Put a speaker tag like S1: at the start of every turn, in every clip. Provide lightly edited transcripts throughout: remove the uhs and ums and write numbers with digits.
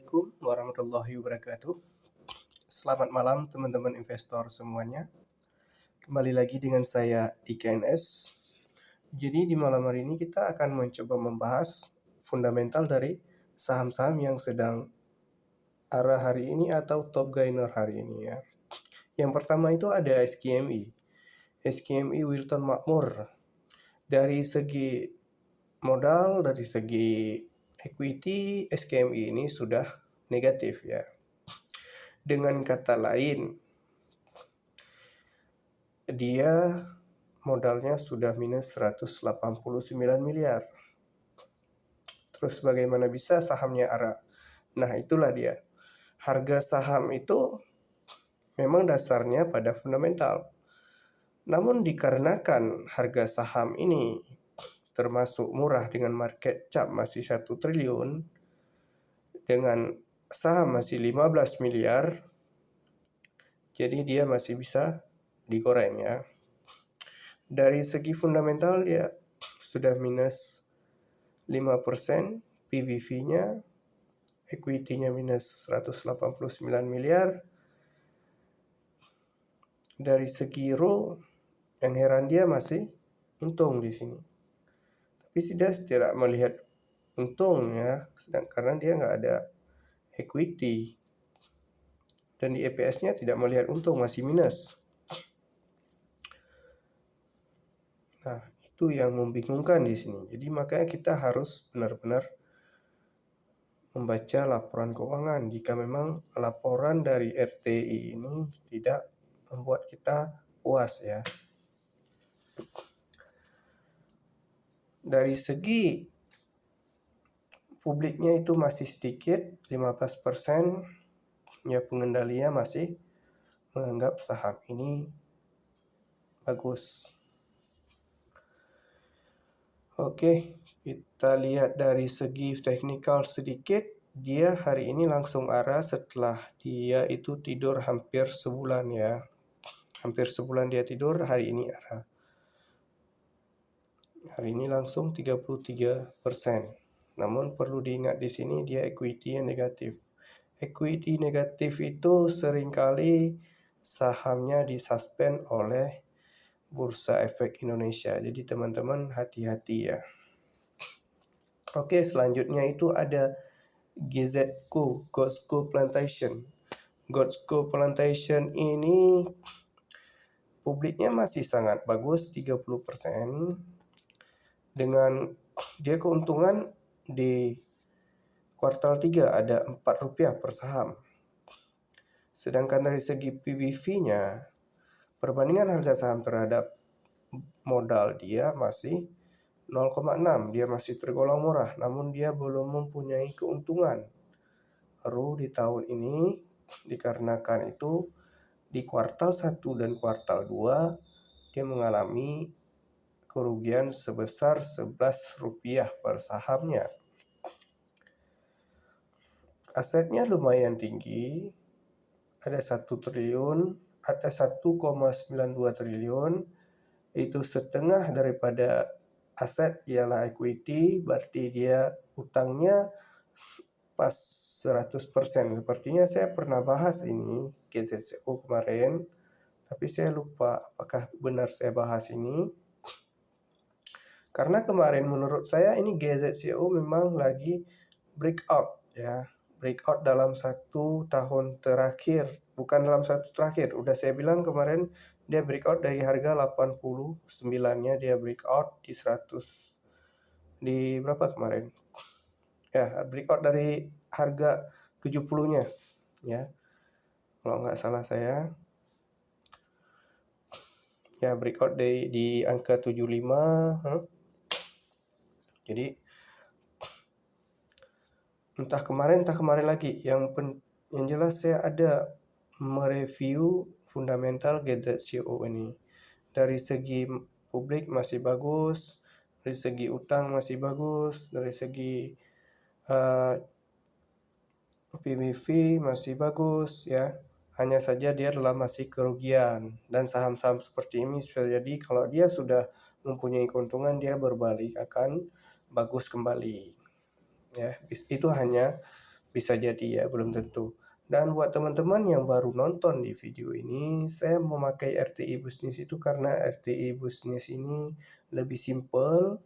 S1: Assalamualaikum warahmatullahi wabarakatuh. Selamat malam teman-teman investor semuanya. Kembali lagi dengan saya IKNS. Jadi di malam hari ini kita akan mencoba membahas fundamental dari saham-saham yang sedang arah hari ini atau top gainer hari ini ya. Yang pertama itu ada SKMI. SKMI Wilton Makmur. Dari segi modal, dari segi equity, SKMI ini sudah negatif ya. Dengan kata lain, dia modalnya sudah minus 189 miliar. Terus bagaimana bisa sahamnya arah? Nah, itulah dia. Harga saham itu memang dasarnya pada fundamental. Namun dikarenakan harga saham ini termasuk murah dengan market cap masih 1 triliun, dengan saham masih 15 miliar, jadi dia masih bisa digoreng ya. Dari segi fundamental dia sudah minus 5%, PBV-nya, equity-nya minus 189 miliar. Dari segi ROE, yang heran dia masih untung di sini. Tapi dia tidak melihat untung ya, karena dia nggak ada equity. Dan di EPS-nya tidak melihat untung, masih minus. Nah, itu yang membingungkan di sini. Jadi makanya kita harus benar-benar membaca laporan keuangan. Jika memang laporan dari RTI ini tidak membuat kita puas ya. Dari segi publiknya itu masih sedikit, 15%. Ya, pengendalinya masih menganggap saham ini bagus. Oke, kita lihat dari segi teknikal sedikit. Dia hari ini langsung arah setelah dia itu tidur hampir sebulan ya. Hampir sebulan dia tidur, hari ini arah. Hari ini langsung 33%. Namun perlu diingat di sini dia equity yang negatif. Equity negatif itu seringkali sahamnya disuspend oleh Bursa Efek Indonesia. Jadi teman-teman hati-hati ya. Oke, selanjutnya itu ada GZCO, Godzco Plantation. Godzco Plantation ini publiknya masih sangat bagus, 30%. Dengan dia keuntungan di kuartal 3 ada Rp4 per saham. Sedangkan dari segi PBV-nya, perbandingan harga saham terhadap modal dia masih 0,6. Dia masih tergolong murah, namun dia belum mempunyai keuntungan. Baru di tahun ini, dikarenakan itu di kuartal 1 dan kuartal 2, dia mengalami kerugian sebesar Rp11 per sahamnya. Asetnya lumayan tinggi, ada 1 triliun, ada 1,92 triliun, itu setengah daripada aset ialah equity, berarti dia utangnya pas 100%. Sepertinya saya pernah bahas ini GZCO kemarin, tapi saya lupa apakah benar saya bahas ini. Karena kemarin menurut saya ini GZCO memang lagi breakout ya. Breakout dalam 1 tahun terakhir. Bukan dalam 1 terakhir. Udah saya bilang kemarin dia breakout dari harga 89-nya dia breakout di 100. Di berapa kemarin? Ya, breakout dari harga 70-nya ya. Kalau nggak salah saya. Ya, breakout di angka 75. Jadi entah kemarin lagi. Yang jelas saya ada mereview fundamental GZCO ini. Dari segi publik masih bagus, dari segi utang masih bagus, dari segi PBV masih bagus ya. Hanya saja dia adalah masih kerugian, dan saham-saham seperti ini bisa jadi kalau dia sudah mempunyai keuntungan dia berbalik akan bagus kembali. Ya, itu hanya Bisa jadi ya, belum tentu. Dan buat teman-teman yang baru nonton di video ini, saya memakai RTI Busnis itu karena RTI Busnis ini lebih simple,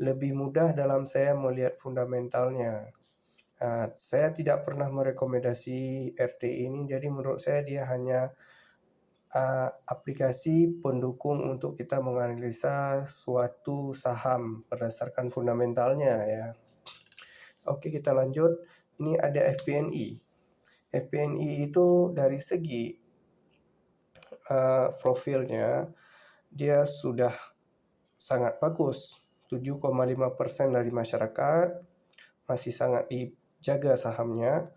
S1: lebih mudah dalam saya melihat fundamentalnya. Saya tidak pernah merekomendasi RTI ini, jadi menurut saya dia hanya aplikasi pendukung untuk kita menganalisa suatu saham berdasarkan fundamentalnya ya. Oke, kita lanjut. Ini ada FPNI. FPNI itu dari segi profilnya dia sudah sangat bagus. 7,5% dari masyarakat masih sangat dijaga sahamnya.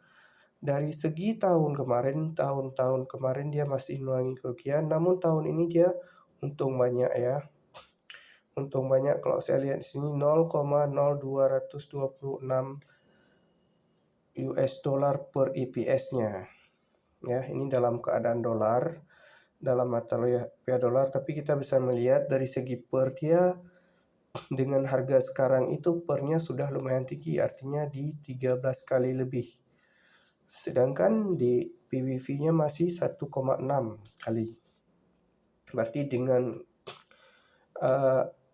S1: Dari segi tahun-tahun kemarin dia masih mengalami kerugian, namun tahun ini dia untung banyak ya. Untung banyak kalau saya lihat di sini 0,0226 US dollar per EPS-nya. Ya, ini dalam keadaan dolar, dalam mata rupiah dolar, tapi kita bisa melihat dari segi per dia dengan harga sekarang itu pernya sudah lumayan tinggi, artinya di 13 kali lebih. Sedangkan di PBV-nya masih 1,6 kali. Berarti dengan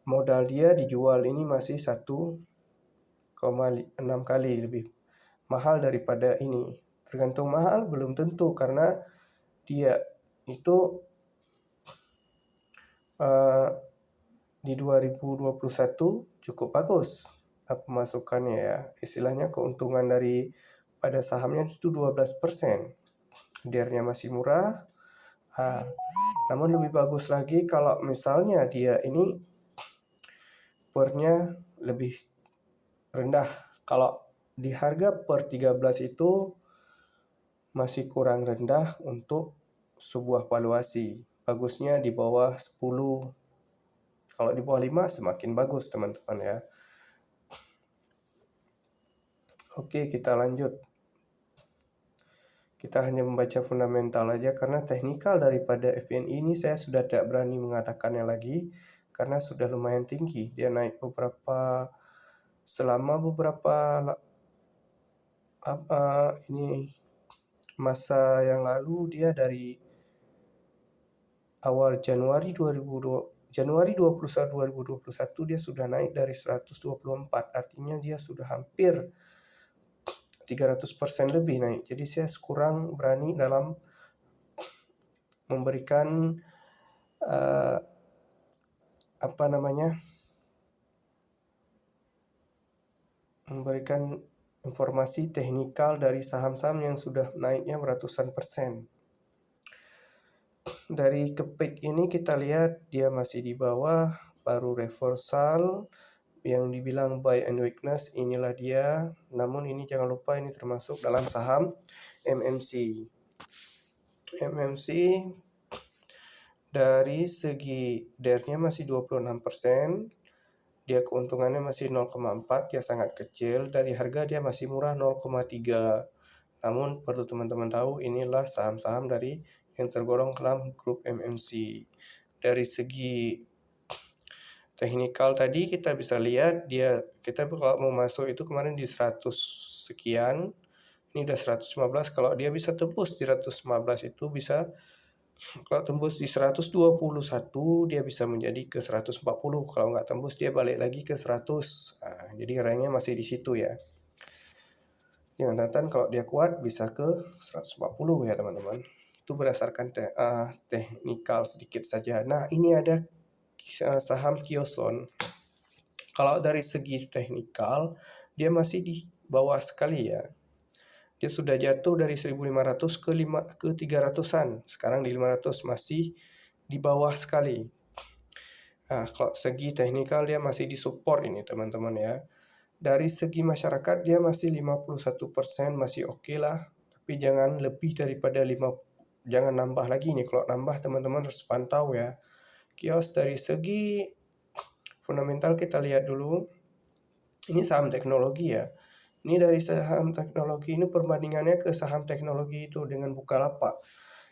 S1: modal dia dijual ini masih 1,6 kali lebih mahal daripada ini. Tergantung mahal belum tentu, karena dia itu di 2021 cukup bagus pemasukannya ya. Istilahnya keuntungan dari pada sahamnya itu 12%. DER-nya masih murah. Namun lebih bagus lagi kalau misalnya dia ini pernya lebih rendah. Kalau di harga per 13 itu masih kurang rendah untuk sebuah valuasi. Bagusnya di bawah 10. Kalau di bawah 5 semakin bagus teman-teman ya. Oke, kita lanjut. Kita hanya membaca fundamental aja karena teknikal daripada FPNI ini saya sudah tidak berani mengatakannya lagi karena sudah lumayan tinggi. Dia naik selama beberapa ini masa yang lalu, dia dari awal Januari 2021 dia sudah naik dari 124, artinya dia sudah hampir 300% lebih naik. Jadi saya kurang berani dalam memberikan memberikan informasi teknikal dari saham-saham yang sudah naiknya beratusan persen. Dari kepik ini kita lihat dia masih di bawah, baru reversal yang dibilang buy and weakness, inilah dia. Namun ini jangan lupa ini termasuk dalam saham MMC. MMC dari segi DER-nya masih 26%, dia keuntungannya masih 0,4, dia sangat kecil. Dari harga dia masih murah 0,3. Namun perlu teman-teman tahu, inilah saham-saham dari yang tergolong dalam grup MMC. Dari segi teknikal tadi kita bisa lihat kita kalau mau masuk itu kemarin di 100 sekian, ini udah 115. Kalau dia bisa tembus di 115 itu bisa, kalau tembus di 121 dia bisa menjadi ke 140. Kalau nggak tembus dia balik lagi ke 100. Jadi ranknya masih di situ ya. Dengan catatan kalau dia kuat bisa ke 140 ya teman-teman. Itu berdasarkan teknikal sedikit saja. Nah, ini ada saham Kioson. Kalau dari segi teknikal dia masih di bawah sekali ya. Dia sudah jatuh dari 1.500 ke 300-an. Sekarang di 500, masih di bawah sekali. Nah, kalau segi teknikal dia masih di support ini teman-teman ya. Dari segi masyarakat dia masih 51%, masih oke lah. Tapi jangan lebih daripada 50. Jangan nambah lagi nih. Kalau nambah teman-teman harus pantau ya. Kios dari segi fundamental kita lihat dulu. Ini saham teknologi ya. Ini dari saham teknologi ini perbandingannya ke saham teknologi itu dengan Bukalapak.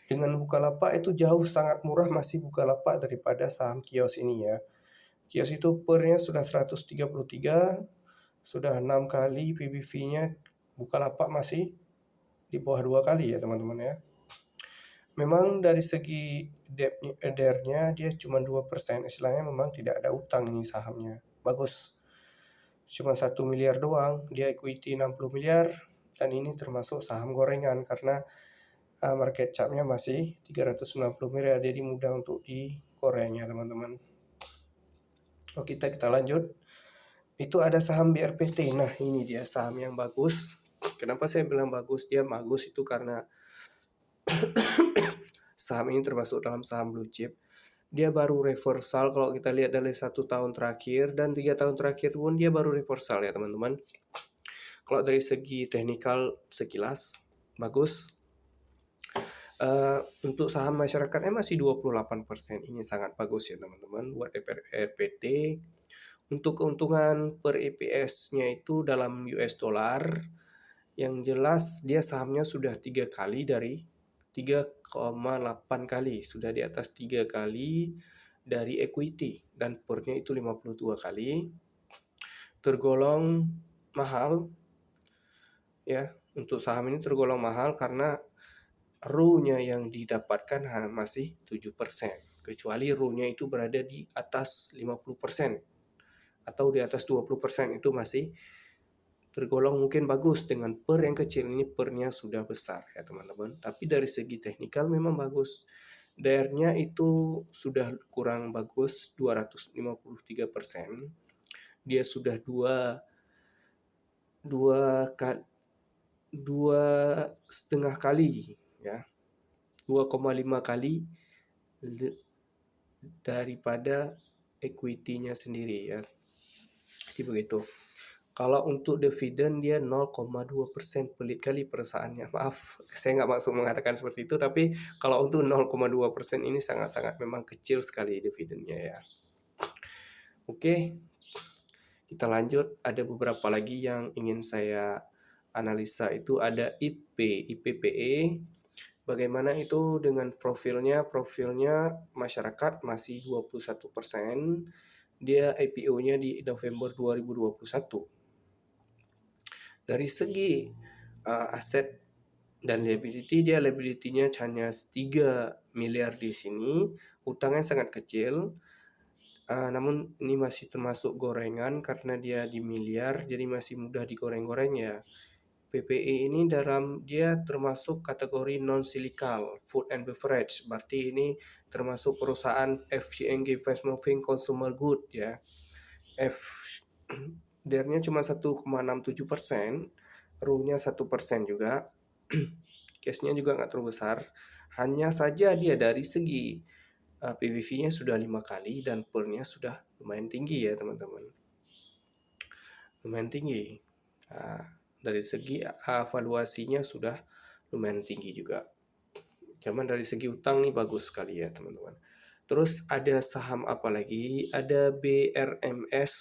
S1: Dengan Bukalapak itu jauh sangat murah masih Bukalapak daripada saham Kios ini ya. Kios itu pernya sudah 133, sudah 6 kali PBV-nya Bukalapak masih di bawah 2 kali ya teman-teman ya. Memang dari segi DER-nya dia cuma 2%, istilahnya memang tidak ada utang ini sahamnya. Bagus. Cuma 1 miliar doang, dia equity 60 miliar, dan ini termasuk saham gorengan karena market cap-nya masih 390 miliar, jadi mudah untuk digoreng ya teman-teman. Oke, kita lanjut. Itu ada saham BRPT. Nah, ini dia saham yang bagus. Kenapa saya bilang bagus? Dia bagus itu karena saham ini termasuk dalam saham blue chip. Dia baru reversal kalau kita lihat dari 1 tahun terakhir, dan 3 tahun terakhir pun dia baru reversal ya teman-teman. Kalau dari segi teknikal sekilas bagus. Untuk saham masyarakatnya masih 28%. Ini sangat bagus ya teman-teman buat RPT. Untuk keuntungan per EPS-nya itu dalam US dollar, yang jelas dia sahamnya sudah 3 kali dari 3,8 kali, sudah di atas 3 kali dari equity, dan per-nya itu 52 kali. Tergolong mahal ya. Untuk saham ini tergolong mahal karena ROE-nya yang didapatkan masih 7%, kecuali ROE-nya itu berada di atas 50% atau di atas 20%, itu masih tergolong mungkin bagus. Dengan per yang kecil ini, per-nya sudah besar ya teman-teman. Tapi dari segi teknikal memang bagus. DER-nya itu sudah kurang bagus, 253%. Dia sudah dua setengah kali ya, 2,5 kali daripada equity-nya sendiri ya. Jadi begitu. Kalau untuk dividen dia 0,2%, pelit kali perasaannya. Maaf, saya nggak maksud mengatakan seperti itu, tapi kalau untuk 0,2% ini sangat-sangat memang kecil sekali dividennya ya. Oke, kita lanjut. Ada beberapa lagi yang ingin saya analisa, itu ada IPPE. Bagaimana itu dengan profilnya? Profilnya masyarakat masih 21%. Dia IPO-nya di November 2021. Dari segi aset dan liability, dia liability-nya hanya 3 miliar di sini. Utangnya sangat kecil. Namun ini masih termasuk gorengan karena dia di miliar, jadi masih mudah digoreng-goreng ya. PPE ini dia termasuk kategori non-cyclical, food and beverage. Berarti ini termasuk perusahaan FCNG, Fast Moving Consumer Good ya. DER-nya cuma 1,67%, ROE-nya 1% juga. Cashnya juga nggak terlalu besar. Hanya saja dia dari segi PBV-nya sudah 5 kali dan per-nya sudah lumayan tinggi ya teman-teman. Lumayan tinggi. Dari segi valuasinya sudah lumayan tinggi juga. Cuman dari segi utang nih bagus sekali ya teman-teman. Terus ada saham apa lagi? Ada BRMS.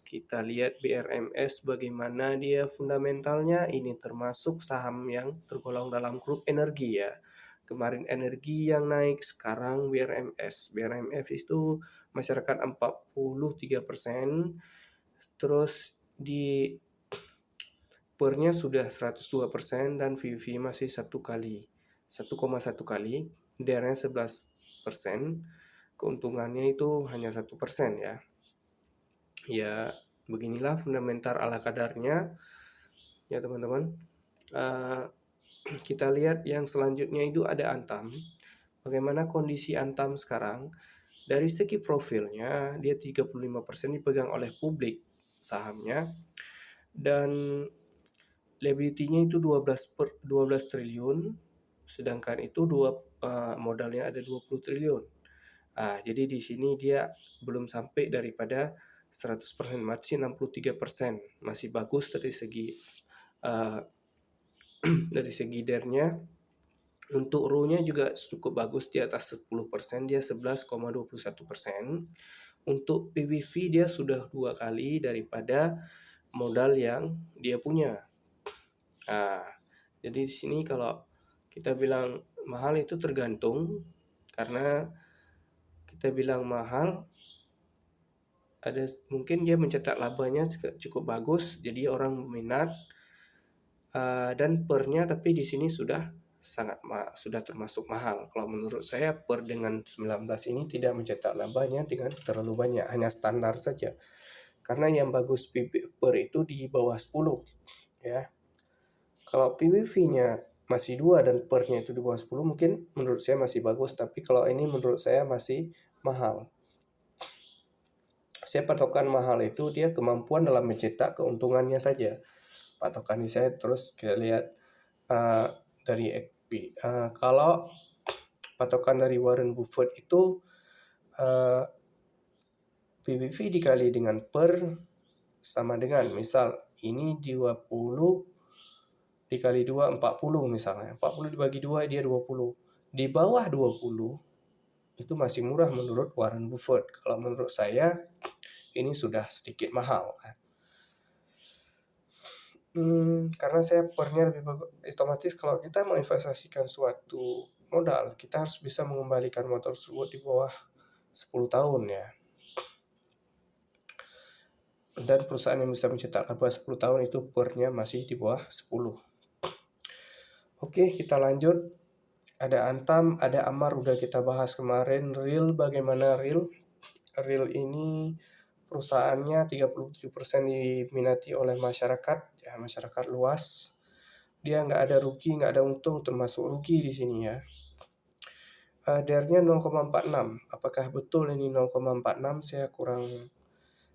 S1: Kita lihat BRMS bagaimana dia fundamentalnya. Ini termasuk saham yang tergolong dalam grup energi ya. Kemarin energi yang naik, sekarang BRMS. BRMS itu masyarakat 43%. Terus di per-nya sudah 102% dan PV masih 1,1 kali. DER-nya 11%. Keuntungannya itu hanya 1% ya. Ya, beginilah fundamental ala kadarnya ya teman-teman. Kita lihat yang selanjutnya itu ada Antam. Bagaimana kondisi Antam sekarang? Dari segi profilnya dia 35% dipegang oleh publik sahamnya, dan liability-nya itu 12 triliun, sedangkan itu modalnya ada 20 triliun. Jadi di sini dia belum sampai daripada 100%, masih 63%. Masih bagus dari segi dari segi DER-nya. Untuk ROE-nya juga cukup bagus, di atas 10%, dia 11,21%. Untuk PBV dia sudah 2 kali daripada modal yang dia punya. Jadi di sini kalau kita bilang mahal itu tergantung, karena kita bilang mahal ada mungkin dia mencetak labanya cukup bagus, jadi orang minat. Dan per-nya tapi di sini sudah sudah termasuk mahal. Kalau menurut saya per dengan 19 ini tidak mencetak labanya dengan terlalu banyak, hanya standar saja. Karena yang bagus per itu di bawah 10 ya. Kalau PBV-nya masih 2 dan per-nya itu di bawah 10 mungkin menurut saya masih bagus, tapi kalau ini menurut saya masih mahal. Saya patokan mahal itu dia kemampuan dalam mencetak keuntungannya saja. Patokan saya terus kita lihat dari XP. Kalau patokan dari Warren Buffett itu PBV dikali dengan per sama dengan misal ini 20 dikali 2 40 misalnya. 40 dibagi 2 dia 20. Di bawah 20 itu masih murah menurut Warren Buffett. Kalau menurut saya ini sudah sedikit mahal. Karena saya pernya lebih bagus. Otomatis kalau kita mau investasikan suatu modal, kita harus bisa mengembalikan modal tersebut di bawah 10 tahun ya. Dan perusahaan yang bisa mencetak laba 10 tahun itu pernya masih di bawah 10. Oke, kita lanjut. Ada Antam, ada Amar, udah kita bahas kemarin. Real, bagaimana Real? Real ini perusahaannya 37% diminati oleh masyarakat, ya masyarakat luas. Dia nggak ada rugi, nggak ada untung, termasuk rugi di sini ya. DER-nya 0,46. Apakah betul ini 0,46? Saya kurang.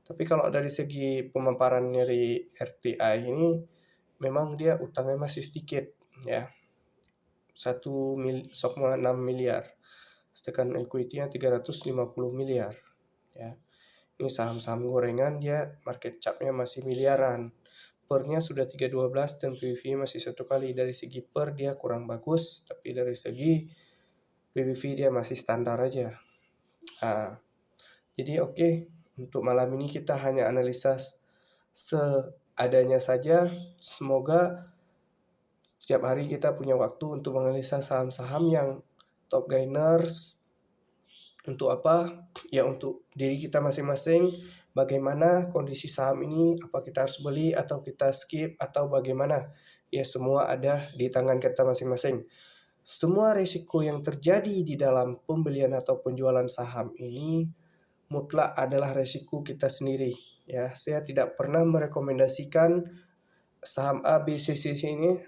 S1: Tapi kalau dari segi pemaparan dari RTI ini, memang dia utangnya masih sedikit ya. 1,6 miliar. Sedangkan equity-nya 350 miliar ya. Ini saham-saham gorengan dia market cap-nya masih miliaran. Per-nya sudah 3,12 dan PBV masih 1 kali. Dari segi per dia kurang bagus, tapi dari segi PBV dia masih standar aja. Jadi oke, untuk malam ini kita hanya analisa seadanya saja. Semoga setiap hari kita punya waktu untuk menganalisa saham-saham yang top gainers. Untuk apa? Ya untuk diri kita masing-masing. Bagaimana kondisi saham ini? Apa kita harus beli atau kita skip atau bagaimana? Ya semua ada di tangan kita masing-masing. Semua risiko yang terjadi di dalam pembelian atau penjualan saham ini mutlak adalah risiko kita sendiri. Ya, saya tidak pernah merekomendasikan saham A, B, C, C ini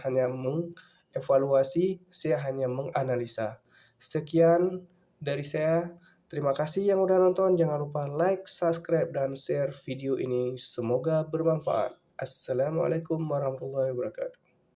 S1: hanya mengevaluasi, saya hanya menganalisa. Sekian dari saya. Terima kasih yang udah nonton. Jangan lupa like, subscribe, dan share video ini. Semoga bermanfaat. Assalamualaikum warahmatullahi wabarakatuh.